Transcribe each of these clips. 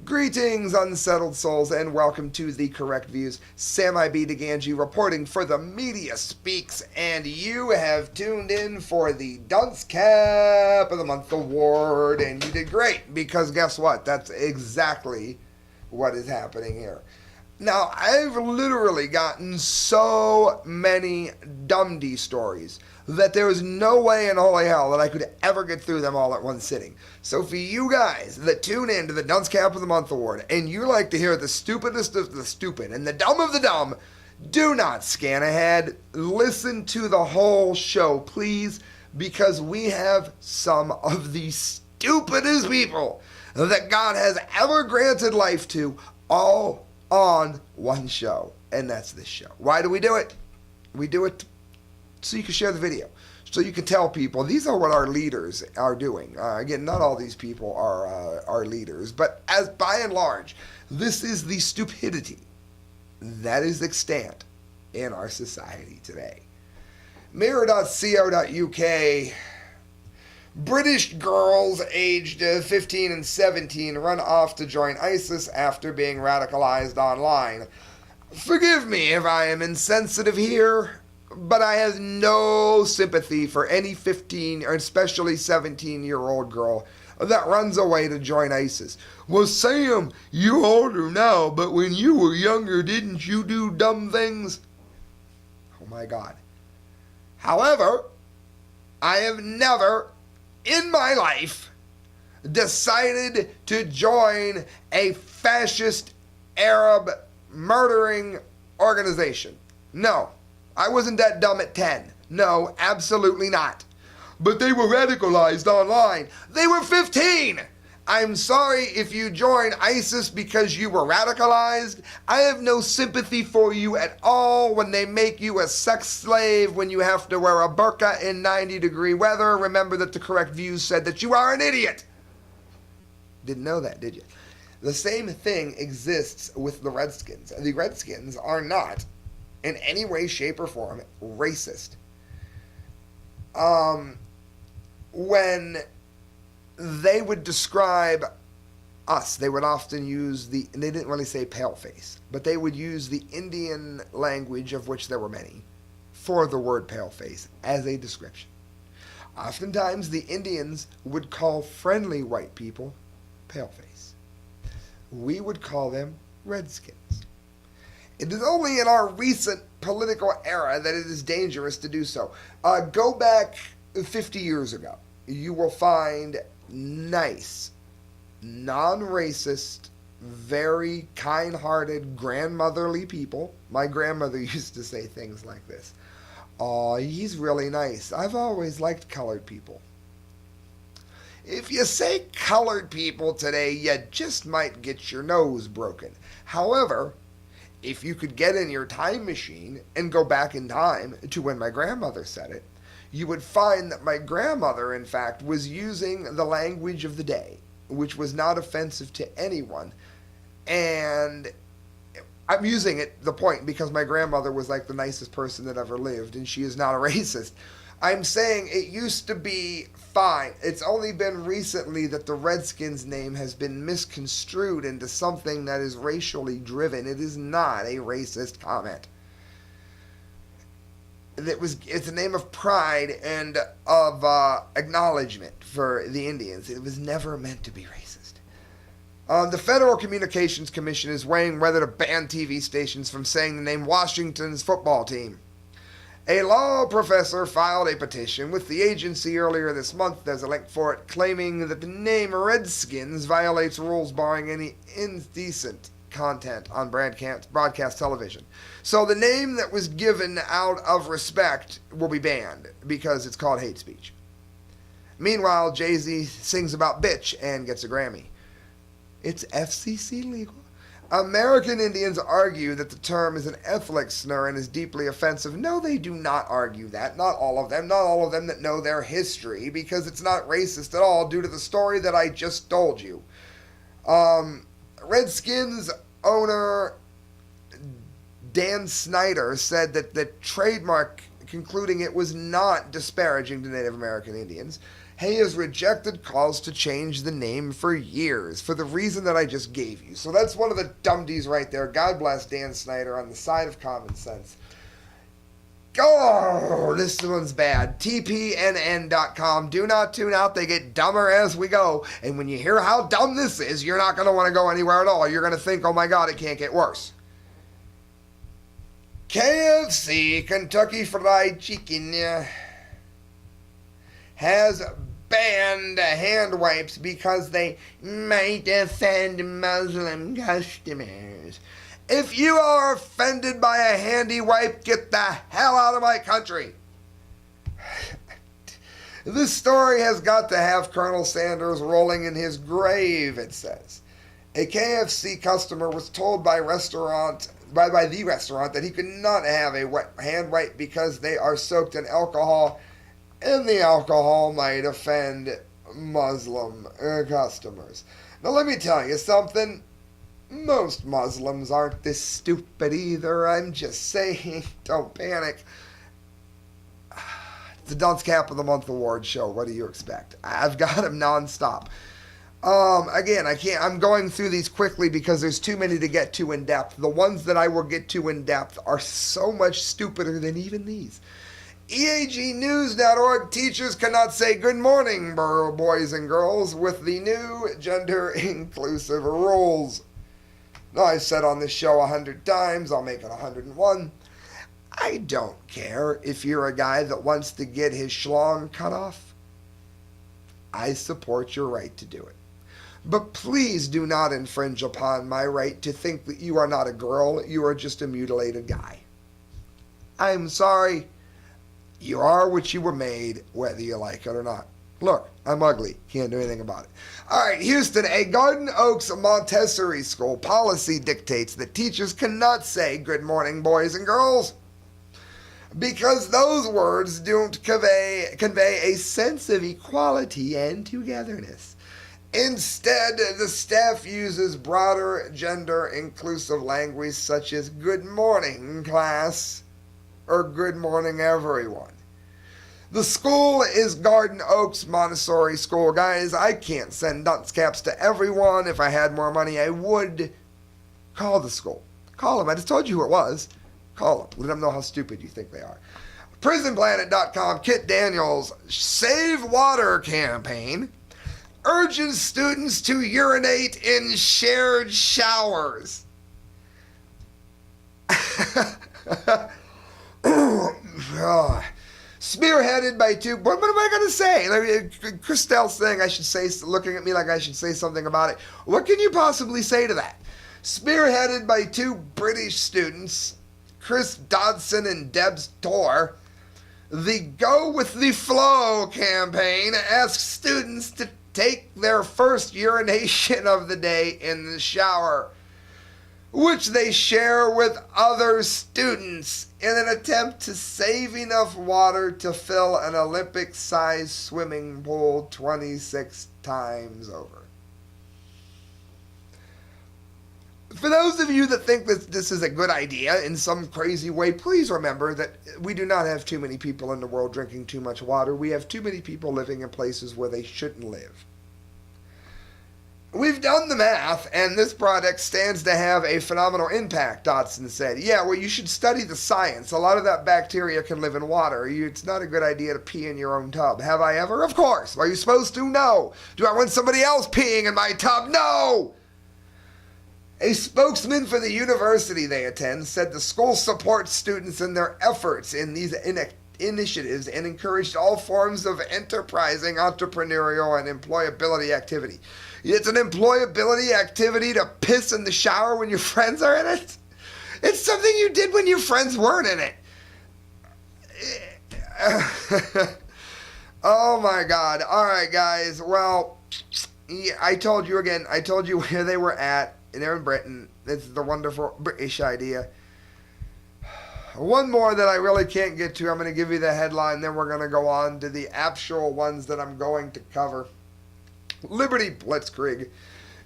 Greetings, Unsettled Souls, and welcome to The Correct Views. Sam I.B. to Gangi reporting for the Media Speaks, and you have tuned in for the Dunce Cap of the Month Award, and you did great, because guess what? That's exactly what is happening here. Now, I've literally gotten so many Dumdy stories that there is no way in holy hell that I could ever get through them all at one sitting. So for you guys that tune in to the Dunce Cap of the Month Award, and you like to hear the stupidest of the stupid and the dumb of the dumb, do not scan ahead. Listen to the whole show, please, because we have some of the stupidest people that God has ever granted life to, all on one show, and that's this show. Why do we do it? We do it so you can share the video, so you can tell people these are what our leaders are doing. Again, not all these people are our leaders, but as by and large, this is the stupidity that is extant in our society today. Mirror.co.uk. British girls aged 15 and 17 run off to join ISIS after being radicalized online. Forgive me if I am insensitive here, but I have no sympathy for any 15 or especially 17-year-old girl that runs away to join ISIS. Well, Sam, you're older now, but when you were younger, didn't you do dumb things? Oh my God. However, I have never in my life decided to join a fascist Arab murdering organization. No. I wasn't that dumb at 10. No, absolutely not. But they were radicalized online. They were 15! I'm sorry if you joined ISIS because you were radicalized. I have no sympathy for you at all when they make you a sex slave, when you have to wear a burqa in 90-degree weather. Remember that the Correct Views said that you are an idiot. Didn't know that, did you? The same thing exists with the Redskins. The Redskins are not in any way, shape, or form racist. When they would describe us, they would often use they didn't really say paleface, but they would use the Indian language, of which there were many, for the word paleface as a description. Oftentimes, the Indians would call friendly white people paleface. We would call them Redskins. It is only in our recent political era that it is dangerous to do so. Go back 50 years ago. You will find nice, non-racist, very kind-hearted, grandmotherly people. My grandmother used to say things like this. "Aw, he's really nice. I've always liked colored people." If you say colored people today, you just might get your nose broken. However, if you could get in your time machine and go back in time to when my grandmother said it, you would find that my grandmother, in fact, was using the language of the day, which was not offensive to anyone. And I'm using the point because my grandmother was like the nicest person that ever lived, and she is not a racist. I'm saying it used to be fine. It's only been recently that the Redskins name has been misconstrued into something that is racially driven. It is not a racist comment. It's a name of pride and of acknowledgement for the Indians. It was never meant to be racist. The Federal Communications Commission is weighing whether to ban TV stations from saying the name Washington's football team. A law professor filed a petition with the agency earlier this month. There's a link for it, claiming that the name Redskins violates rules barring any indecent content on broadcast television. So the name that was given out of respect will be banned because it's called hate speech. Meanwhile, Jay-Z sings about bitch and gets a Grammy. It's FCC legal. American Indians argue that the term is an ethnic slur and is deeply offensive. No, they do not argue that. Not all of them. Not all of them that know their history, because it's not racist at all due to the story that I just told you. Redskins owner Dan Snyder said that the trademark, concluding it was not disparaging to Native American Indians, he has rejected calls to change the name for years for the reason that I just gave you. So that's one of the dumdies right there. God bless Dan Snyder on the side of common sense. Oh, this one's bad. TPNN.com. Do not tune out. They get dumber as we go. And when you hear how dumb this is, you're not going to want to go anywhere at all. You're going to think, oh my God, it can't get worse. KFC, Kentucky Fried Chicken, has banned hand wipes because they might offend Muslim customers. If you are offended by a handy wipe, get the hell out of my country. This story has got to have Colonel Sanders rolling in his grave, it says. A KFC customer was told by the restaurant that he could not have a hand wipe because they are soaked in alcohol, and the alcohol might offend Muslim customers. Now let me tell you something. Most Muslims aren't this stupid either. I'm just saying, don't panic. It's the Dunce Cap of the Month award show. What do you expect? I've got him nonstop. Again, I'm going through these quickly because there's too many to get to in depth. The ones that I will get to in depth are so much stupider than even these. EAGnews.org, teachers cannot say good morning, boys and girls, with the new gender-inclusive rules. Now, I've said on this show 100 times, I'll make it 101. I don't care if you're a guy that wants to get his schlong cut off. I support your right to do it. But please do not infringe upon my right to think that you are not a girl, you are just a mutilated guy. I'm sorry. You are what you were made, whether you like it or not. Look, I'm ugly. Can't do anything about it. All right, Houston, a Garden Oaks Montessori school policy dictates that teachers cannot say good morning, boys and girls, because those words don't convey a sense of equality and togetherness. Instead, the staff uses broader gender-inclusive language such as good morning, class, or good morning, everyone. The school is Garden Oaks Montessori School. Guys, I can't send dunce caps to everyone. If I had more money, I would. Call the school. Call them. I just told you who it was. Call them. Let them know how stupid you think they are. PrisonPlanet.com, Kit Daniels' Save Water campaign urges students to urinate in shared showers. Spearheaded by two... What am I going to say? Christelle's saying I should say... Looking at me like I should say something about it. What can you possibly say to that? Spearheaded by two British students, Chris Dodson and Debs Torr, the Go With The Flow campaign asks students to take their first urination of the day in the shower, which they share with other students in an attempt to save enough water to fill an Olympic-sized swimming pool 26 times over. For those of you that think that this is a good idea in some crazy way, please remember that we do not have too many people in the world drinking too much water. We have too many people living in places where they shouldn't live. We've done the math, and this product stands to have a phenomenal impact, Dodson said. Yeah, well, you should study the science. A lot of that bacteria can live in water. It's not a good idea to pee in your own tub. Have I ever? Of course. Are you supposed to? No. Do I want somebody else peeing in my tub? No. A spokesman for the university they attend said the school supports students in their efforts in these initiatives and encouraged all forms of enterprising, entrepreneurial, and employability activity. It's an employability activity to piss in the shower when your friends are in it. It's something you did when your friends weren't in it. Oh my God. All right, guys. Well, I told you again. I told you where they were at. They're in Britain. It's the wonderful British idea. One more that I really can't get to. I'm going to give you the headline, then we're going to go on to the actual ones that I'm going to cover. Liberty Blitzkrieg.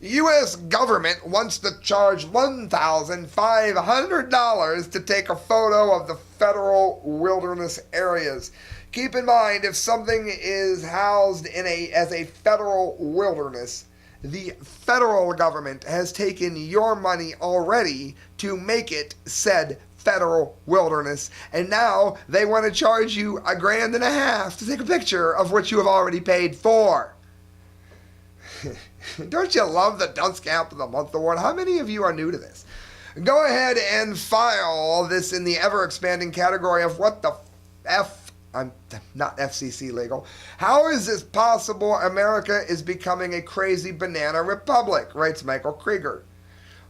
U.S. government wants to charge $1,500 to take a photo of the federal wilderness areas. Keep in mind, if something is housed as a federal wilderness, the federal government has taken your money already to make it said federal wilderness, and now they want to charge you $1,500 to take a picture of what you have already paid for. Don't you love the Dunce Camp of the Month Award? How many of you are new to this? Go ahead and file this in the ever-expanding category of what the F. I'm not FCC legal. How is this possible? America is becoming a crazy banana republic, writes Michael Krieger.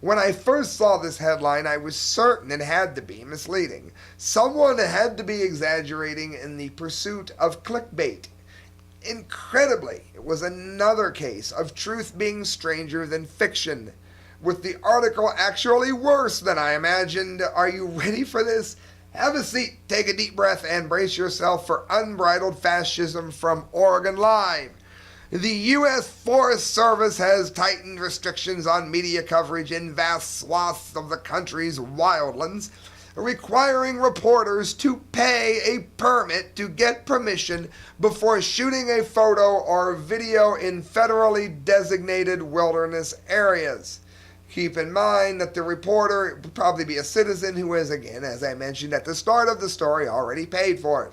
When I first saw this headline, I was certain it had to be misleading. Someone had to be exaggerating in the pursuit of clickbait. Incredibly, it was another case of truth being stranger than fiction, with the article actually worse than I imagined. Are you ready for this? Have a seat, take a deep breath, and brace yourself for unbridled fascism from Oregon Live. The U.S. Forest Service has tightened restrictions on media coverage in vast swaths of the country's wildlands, requiring reporters to pay a permit to get permission before shooting a photo or video in federally designated wilderness areas. Keep in mind that the reporter would probably be a citizen who has, again, as I mentioned at the start of the story, already paid for it.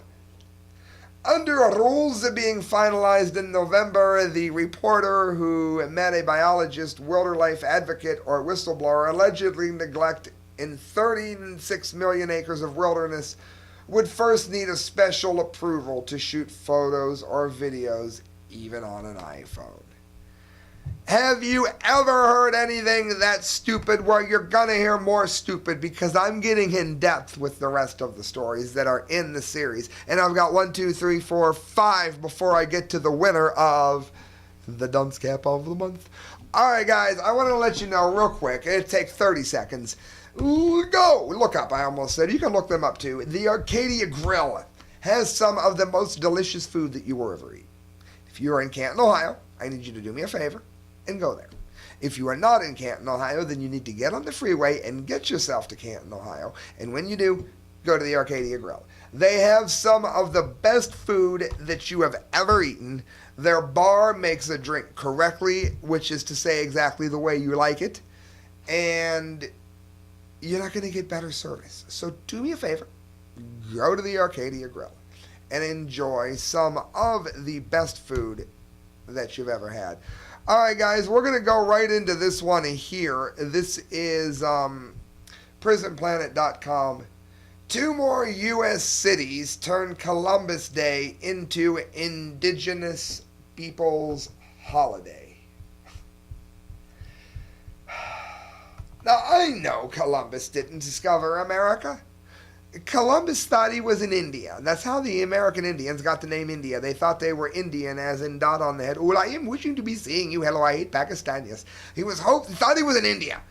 Under rules being finalized in November, the reporter who met a biologist, wildlife advocate, or whistleblower allegedly neglect in 36 million acres of wilderness would first need a special approval to shoot photos or videos, even on an iPhone. Have you ever heard anything that stupid? Well, you're going to hear more stupid because I'm getting in depth with the rest of the stories that are in the series. And I've got 1, 2, 3, 4, 5 before I get to the winner of the Dunce Cap of the Month. All right, guys, I want to let you know real quick. It'll take 30 seconds. Go! Look up, I almost said. You can look them up, too. The Arcadia Grill has some of the most delicious food that you will ever eat. If you're in Canton, Ohio, I need you to do me a favor and go there. If you are not in Canton, Ohio, then you need to get on the freeway and get yourself to Canton, Ohio. And when you do, go to the Arcadia Grill. They have some of the best food that you have ever eaten. Their bar makes a drink correctly, which is to say exactly the way you like it. And you're not going to get better service. So do me a favor, go to the Arcadia Grill and enjoy some of the best food that you've ever had. All right, guys, we're going to go right into this one here. This is prisonplanet.com. 2 more U.S. cities turn Columbus Day into Indigenous Peoples' holiday. Now, I know Columbus didn't discover America. Columbus thought he was in India. That's how the American Indians got the name India. They thought they were Indian, as in dot on the head. Oh, I am wishing to be seeing you. Hello, I hate Pakistan. Yes. He thought he was in India.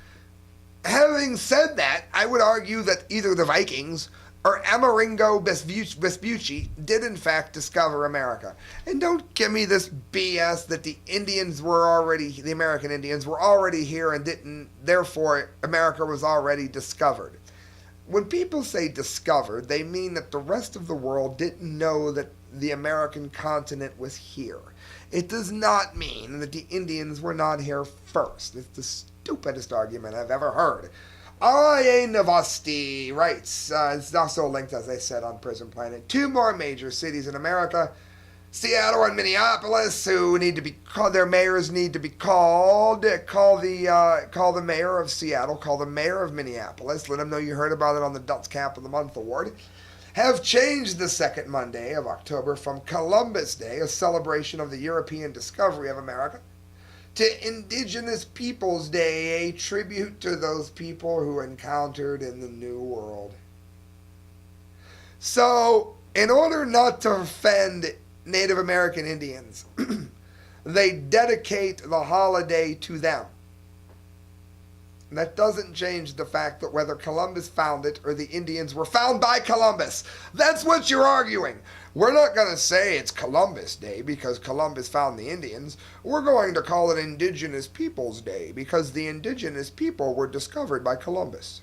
Having said that, I would argue that either the Vikings or Amerigo Vespucci did in fact discover America. And don't give me this BS that the American Indians were already here and therefore America was already discovered. When people say discovered, they mean that the rest of the world didn't know that the American continent was here. It does not mean that the Indians were not here first. It's the stupidest argument I've ever heard. R.I.A. Navasti writes, it's also linked, as I said, on Prison Planet, 2 more major cities in America, Seattle and Minneapolis, who need to be called, their mayors need to be called. Call the mayor of Seattle, call the mayor of Minneapolis, let them know you heard about it on the Dunce Cap of the Month Award. Have changed the second Monday of October from Columbus Day, a celebration of the European discovery of America, to Indigenous Peoples Day, a tribute to those people who encountered in the New World. So, in order not to offend Native American Indians, they dedicate the holiday to them. And that doesn't change the fact that whether Columbus found it or the Indians were found by Columbus. That's what you're arguing. We're not going to say it's Columbus Day because Columbus found the Indians. We're going to call it Indigenous Peoples Day because the indigenous people were discovered by Columbus.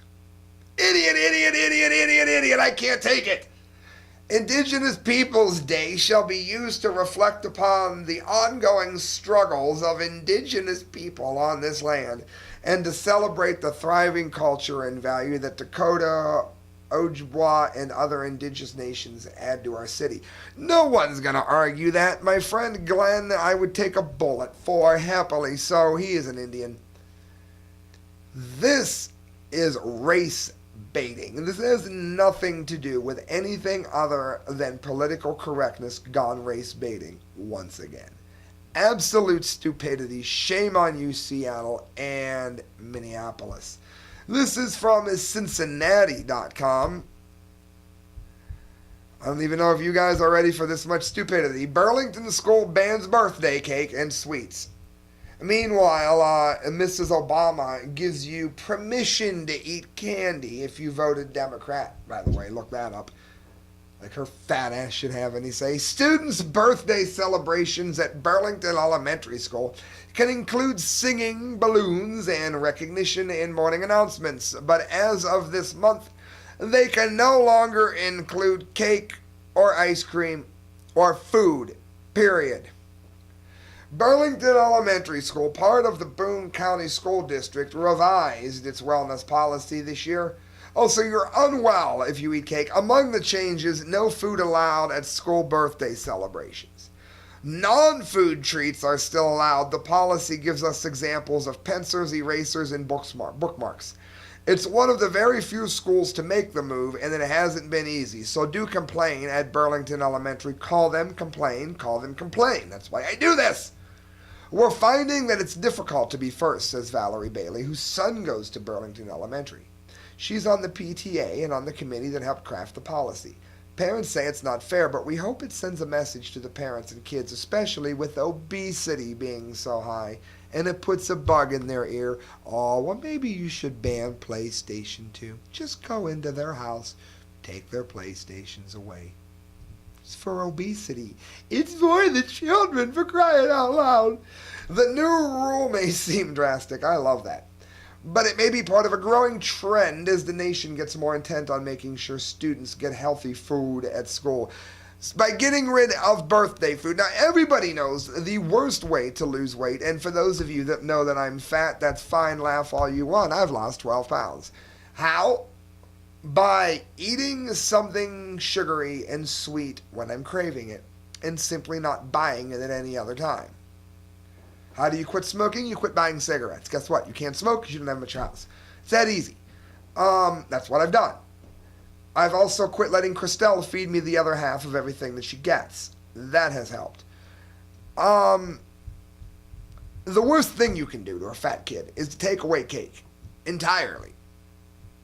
Idiot, idiot, idiot, idiot, idiot. I can't take it. Indigenous Peoples Day shall be used to reflect upon the ongoing struggles of indigenous people on this land and to celebrate the thriving culture and value that Dakota, Ojibwa, and other indigenous nations add to our city. No one's going to argue that. My friend Glenn, I would take a bullet for happily, so he is an Indian. This is race baiting. This has nothing to do with anything other than political correctness gone race baiting once again. Absolute stupidity. Shame on you, Seattle and Minneapolis. This is from Cincinnati.com. I don't even know if you guys are ready for this much stupidity. Burlington school bans birthday cake and sweets. Meanwhile, Mrs. Obama gives you permission to eat candy if you voted Democrat. By the way, look that up. Like her fat ass should have any say. Students' birthday celebrations at Burlington Elementary School can include singing, balloons, and recognition in morning announcements. But as of this month, they can no longer include cake or ice cream or food, period. Burlington Elementary School, part of the Boone County School District, revised its wellness policy this year. Oh, so you're unwell if you eat cake. Among the changes, no food allowed at school birthday celebrations. Non-food treats are still allowed. The policy gives us examples of pencils, erasers, and bookmarks. It's one of the very few schools to make the move, and it hasn't been easy. So do complain at Burlington Elementary. Call them, complain. Call them, complain. That's why I do this. We're finding that it's difficult to be first, says Valerie Bailey, whose son goes to Burlington Elementary. She's on the PTA and on the committee that helped craft the policy. Parents say it's not fair, but we hope it sends a message to the parents and kids, especially with obesity being so high, and it puts a bug in their ear. Oh, well, maybe you should ban PlayStation 2. Just go into their house, take their PlayStations away. It's for obesity. It's for the children, for crying out loud. The new rule may seem drastic. I love that. But it may be part of a growing trend as the nation gets more intent on making sure students get healthy food at school. By getting rid of birthday food. Now, everybody knows the worst way to lose weight. And for those of you that know that I'm fat, that's fine. Laugh all you want. I've lost 12 pounds. How? By eating something sugary and sweet when I'm craving it and simply not buying it at any other time. How do you quit smoking? You quit buying cigarettes. Guess what? You can't smoke because you don't have much house. It's that easy. That's what I've done. I've also quit letting Christelle feed me the other half of everything that she gets. That has helped. The worst thing you can do to a fat kid is to take away cake entirely.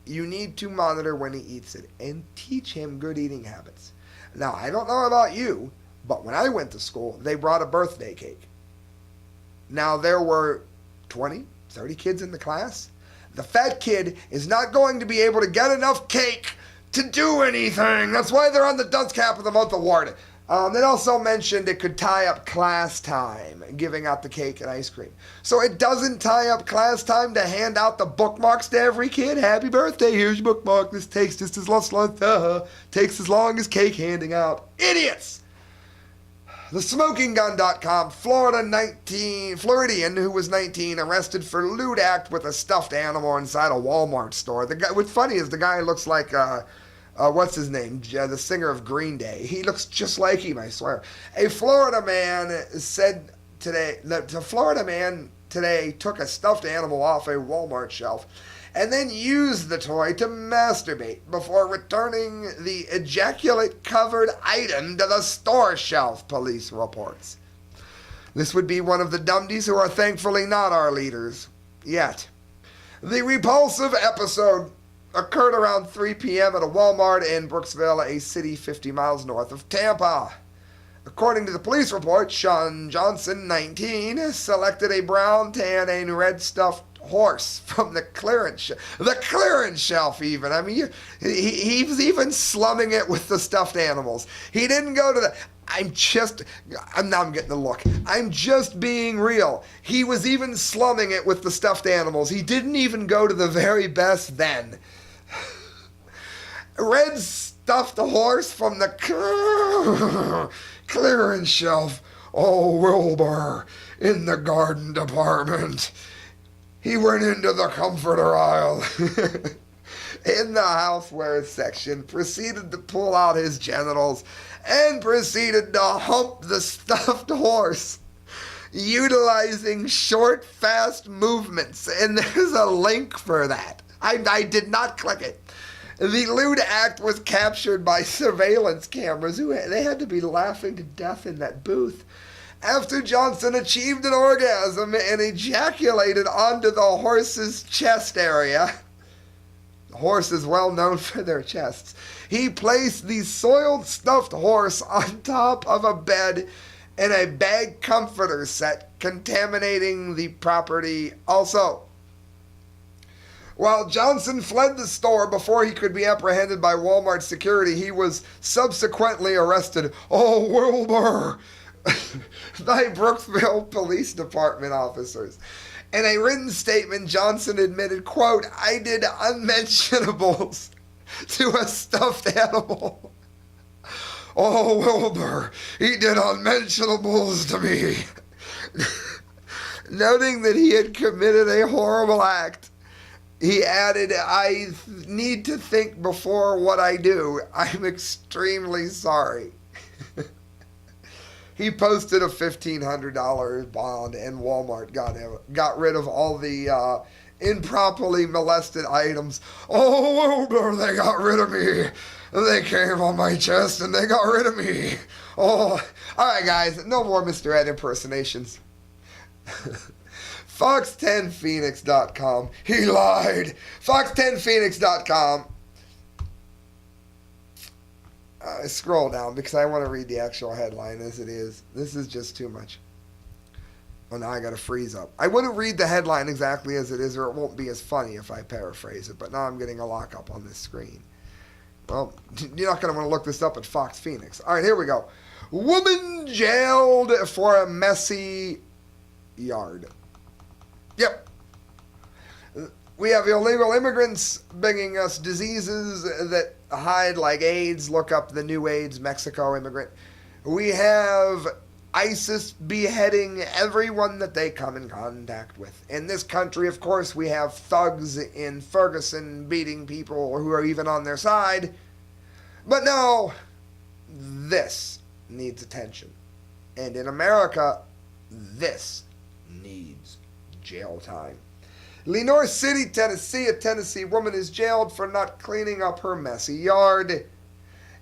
You need to monitor when he eats it and teach him good eating habits. Now, I don't know about you, but when I went to school, they brought a birthday cake. Now, there were 20, 30 kids in the class. The fat kid is not going to be able to get enough cake to do anything. That's why they're on the Dunce Cap of the Month award. It also mentioned it could tie up class time, giving out the cake and ice cream. So it doesn't tie up class time to hand out the bookmarks to every kid. Happy birthday, here's your bookmark. This takes just as long, takes as long as cake handing out. Idiots! TheSmokingGun.com, Floridian who was 19, arrested for lewd act with a stuffed animal inside a Walmart store. What's funny is the guy looks like, what's his name? The singer of Green Day. He looks just like him, I swear. A Florida man said today, took a stuffed animal off a Walmart shelf and then used the toy to masturbate before returning the ejaculate-covered item to the store shelf, police reports. This would be one of the dumdies who are thankfully not our leaders. Yet. The repulsive episode occurred around 3 p.m. at a Walmart in Brooksville, a city 50 miles north of Tampa. According to the police report, Sean Johnson, 19, selected a brown, tan, and red stuffed horse from the clearance shelf even. I mean, he was even slumming it with the stuffed animals. He didn't go to the... I'm getting the look. I'm just being real. He was even slumming it with the stuffed animals. He didn't even go to the very best then. Redskin stuffed horse from the clearance shelf. Oh, Wilbur, in the garden department. He went into the comforter aisle in the housewares section, proceeded to pull out his genitals, and proceeded to hump the stuffed horse, utilizing short, fast movements. And there's a link for that. I did not click it. The lewd act was captured by surveillance cameras. They had to be laughing to death in that booth. After Johnson achieved an orgasm and ejaculated onto the horse's chest area, the horse is well known for their chests, he placed the soiled stuffed horse on top of a bed in a bag comforter set, contaminating the property also. While Johnson fled the store before he could be apprehended by Walmart security, he was subsequently arrested. Oh, Wilbur! By Brooksville Police Department officers. In a written statement, Johnson admitted, quote, I did unmentionables to a stuffed animal. Oh, Wilbur, he did unmentionables to me. Noting that he had committed a horrible act, he added, I need to think before what I do. I'm extremely sorry. He posted a $1,500 bond, and Walmart got rid of all the improperly molested items. Oh, Wilbur, they got rid of me. They came on my chest, and they got rid of me. Oh, all right, guys, no more Mr. Ed impersonations. Fox10phoenix.com. He lied. Fox10phoenix.com. Scroll down because I want to read the actual headline as it is. This is just too much. Oh, now I got to freeze up. I wouldn't read the headline exactly as it is, or it won't be as funny if I paraphrase it, but now I'm getting a lockup on this screen. Well, you're not going to want to look this up at Fox Phoenix. All right, here we go. Woman jailed for a messy yard. Yep. We have illegal immigrants bringing us diseases that hide like AIDS. Look up the new AIDS, Mexico immigrant. We have ISIS beheading everyone that they come in contact with. In this country, of course, we have thugs in Ferguson beating people who are even on their side. But no, this needs attention. And in America, this needs jail time. Lenoir City, Tennessee, a Tennessee woman is jailed for not cleaning up her messy yard.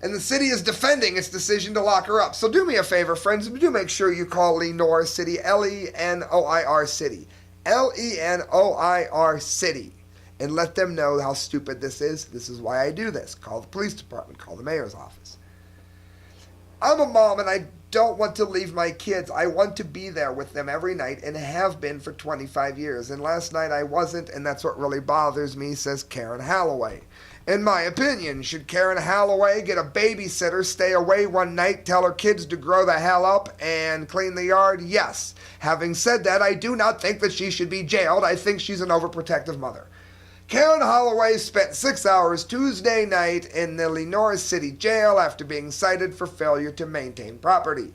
And the city is defending its decision to lock her up. So do me a favor, friends. Do make sure you call Lenoir City, Lenoir City. Lenoir City. And let them know how stupid this is. This is why I do this. Call the police department. Call the mayor's office. I'm a mom and I don't want to leave my kids. I want to be there with them every night and have been for 25 years. And last night I wasn't, and that's what really bothers me, says Karen Halloway. In my opinion, should Karen Halloway get a babysitter, stay away one night, tell her kids to grow the hell up, and clean the yard? Yes. Having said that, I do not think that she should be jailed. I think she's an overprotective mother. Karen Holloway spent 6 hours Tuesday night in the Lenoir City Jail after being cited for failure to maintain property.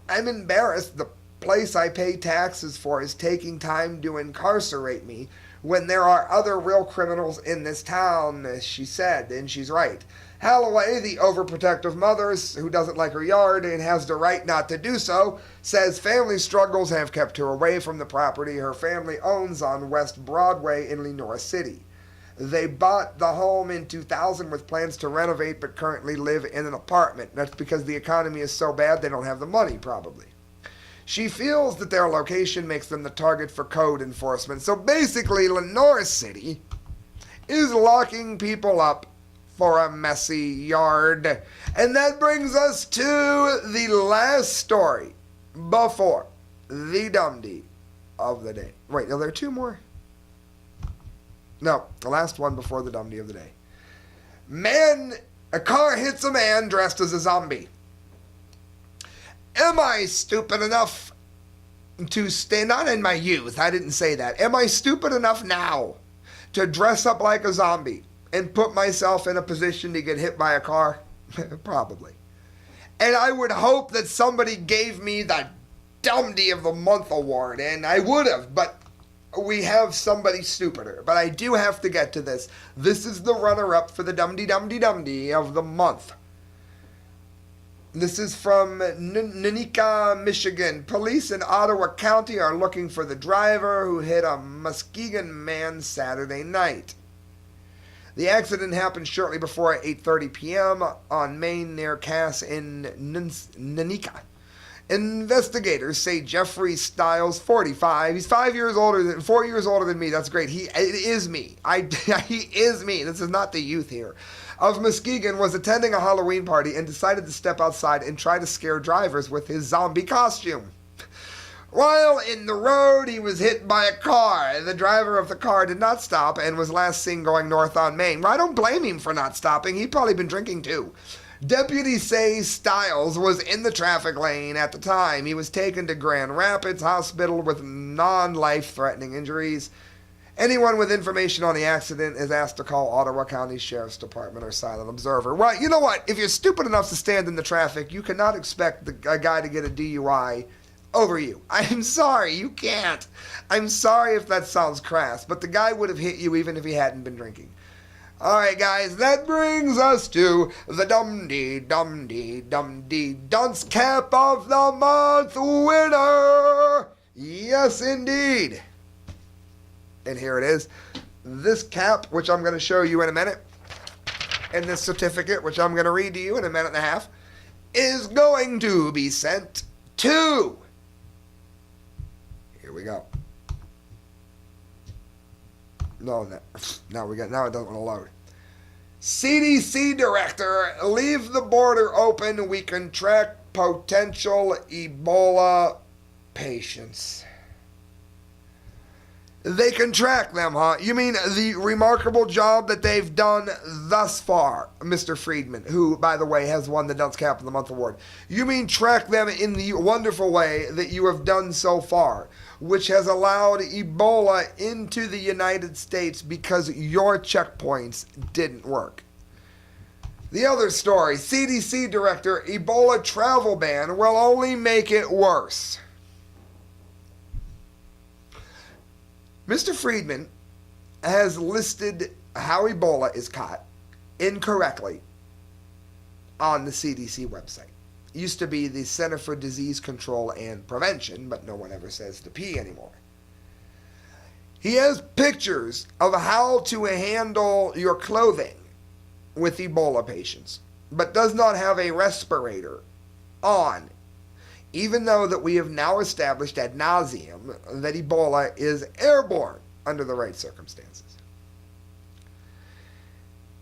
I'm embarrassed the place I pay taxes for is taking time to incarcerate me when there are other real criminals in this town, she said, and she's right. Halloway, the overprotective mother who doesn't like her yard and has the right not to do so, says family struggles have kept her away from the property her family owns on West Broadway in Lenoir City. They bought the home in 2000 with plans to renovate but currently live in an apartment. That's because the economy is so bad they don't have the money, probably. She feels that their location makes them the target for code enforcement. So basically, Lenoir City is locking people up for a messy yard. And that brings us to the last story before the Dumdy of the day. Wait, are there two more? No, the last one before the Dumdy of the day. A car hits a man dressed as a zombie. Am I stupid enough to stay, not in my youth, I didn't say that. Am I stupid enough now to dress up like a zombie and put myself in a position to get hit by a car? Probably. And I would hope that somebody gave me the Dumdy of the Month award, and I would have, but we have somebody stupider. But I do have to get to this. This is the runner-up for the Dumdy of the Month. This is from Nanika, Michigan. Police in Ottawa County are looking for the driver who hit a Muskegon man Saturday night. The accident happened shortly before 8:30 p.m. on Main near Cass in Nanika. Investigators say Jeffrey Stiles, 45. He's 4 years older than me. That's great. It is me. He is me. This is not the youth here. Of Muskegon, was attending a Halloween party and decided to step outside and try to scare drivers with his zombie costume. While in the road, he was hit by a car. The driver of the car did not stop and was last seen going north on Main. Well, I don't blame him for not stopping. He'd probably been drinking too. Deputies say Stiles was in the traffic lane at the time. He was taken to Grand Rapids Hospital with non-life-threatening injuries. Anyone with information on the accident is asked to call Ottawa County Sheriff's Department or Silent Observer. Well, you know what? If you're stupid enough to stand in the traffic, you cannot expect a guy to get a DUI over you. I'm sorry, you can't. I'm sorry if that sounds crass, but the guy would have hit you even if he hadn't been drinking. All right, guys, that brings us to the Dunce Cap of the Month winner. Yes, indeed. And here it is. This cap, which I'm going to show you in a minute, and this certificate, which I'm going to read to you in a minute and a half, is going to be sent to... Here we go. Now it doesn't want to load. CDC director, leave the border open. We can track potential Ebola patients. They can track them, huh? You mean the remarkable job that they've done thus far, Mr. Friedman, who, by the way, has won the Dunce Cap of the Month award. You mean track them in the wonderful way that you have done so far, which has allowed Ebola into the United States because your checkpoints didn't work. The other story, CDC director, Ebola travel ban will only make it worse. Mr. Friedman has listed how Ebola is caught incorrectly on the CDC website. It used to be the Center for Disease Control and Prevention, but no one ever says the P anymore. He has pictures of how to handle your clothing with Ebola patients, but does not have a respirator on, even though that we have now established ad nauseum that Ebola is airborne under the right circumstances.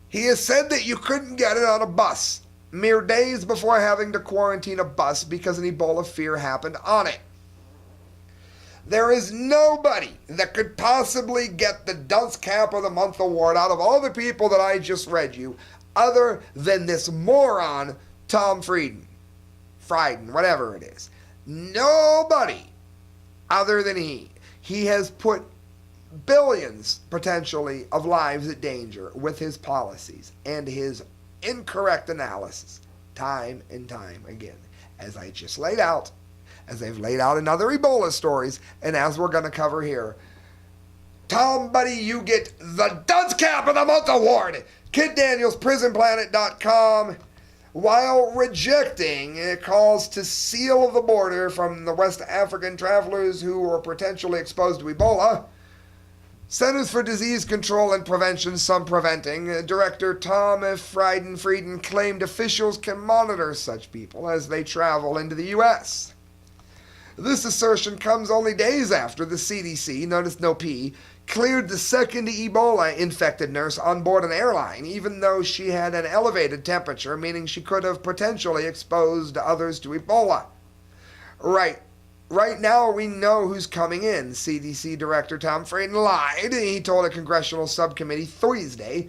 He has said that you couldn't get it on a bus mere days before having to quarantine a bus because an Ebola fear happened on it. There is nobody that could possibly get the Dunce Cap of the Month award out of all the people that I just read you other than this moron, Tom Friedman. Whatever it is. Nobody other than he. He has put billions, potentially, of lives at danger with his policies and his incorrect analysis, time and time again. As I just laid out, as they've laid out in other Ebola stories, and as we're going to cover here. Tom, buddy, you get the Dunce Cap of the Month award. KidDanielsPrisonPlanet.com. While rejecting calls to seal the border from the West African travelers who were potentially exposed to Ebola, Centers for Disease Control and Prevention, some preventing, Director Tom Friedman claimed officials can monitor such people as they travel into the U.S. This assertion comes only days after the CDC, notice no P, cleared the second Ebola-infected nurse on board an airline, even though she had an elevated temperature, meaning she could have potentially exposed others to Ebola. Right now we know who's coming in. CDC Director Tom Friedman lied. He told a congressional subcommittee Thursday,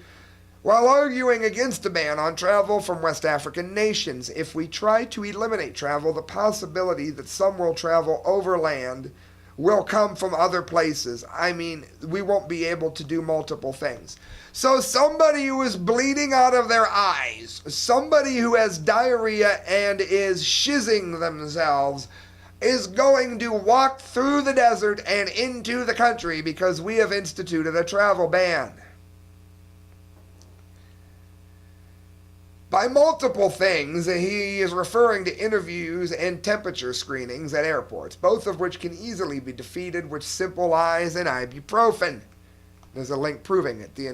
while arguing against a ban on travel from West African nations. If we try to eliminate travel, the possibility that some will travel overland will come from other places. I mean, we won't be able to do multiple things. So somebody who is bleeding out of their eyes, somebody who has diarrhea and is shizzing themselves, is going to walk through the desert and into the country because we have instituted a travel ban. By multiple things, he is referring to interviews and temperature screenings at airports, both of which can easily be defeated with simple lies and ibuprofen. There's a link proving it. The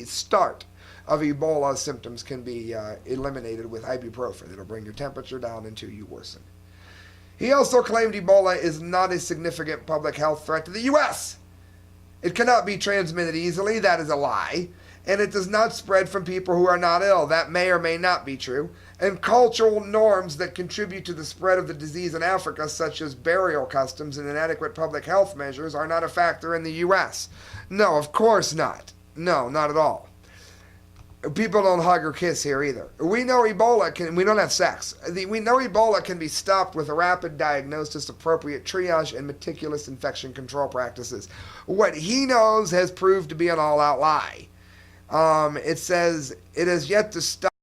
start of Ebola symptoms can be eliminated with ibuprofen. It'll bring your temperature down until you worsen. He also claimed Ebola is not a significant public health threat to the U.S. It cannot be transmitted easily. That is a lie. And it does not spread from people who are not ill. That may or may not be true. And cultural norms that contribute to the spread of the disease in Africa, such as burial customs and inadequate public health measures, are not a factor in the U.S. No, of course not. No, not at all. People don't hug or kiss here either. We know Ebola we don't have sex. We know Ebola can be stopped with a rapid diagnosis, appropriate triage, and meticulous infection control practices. What he knows has proved to be an all-out lie. It says it has yet to stop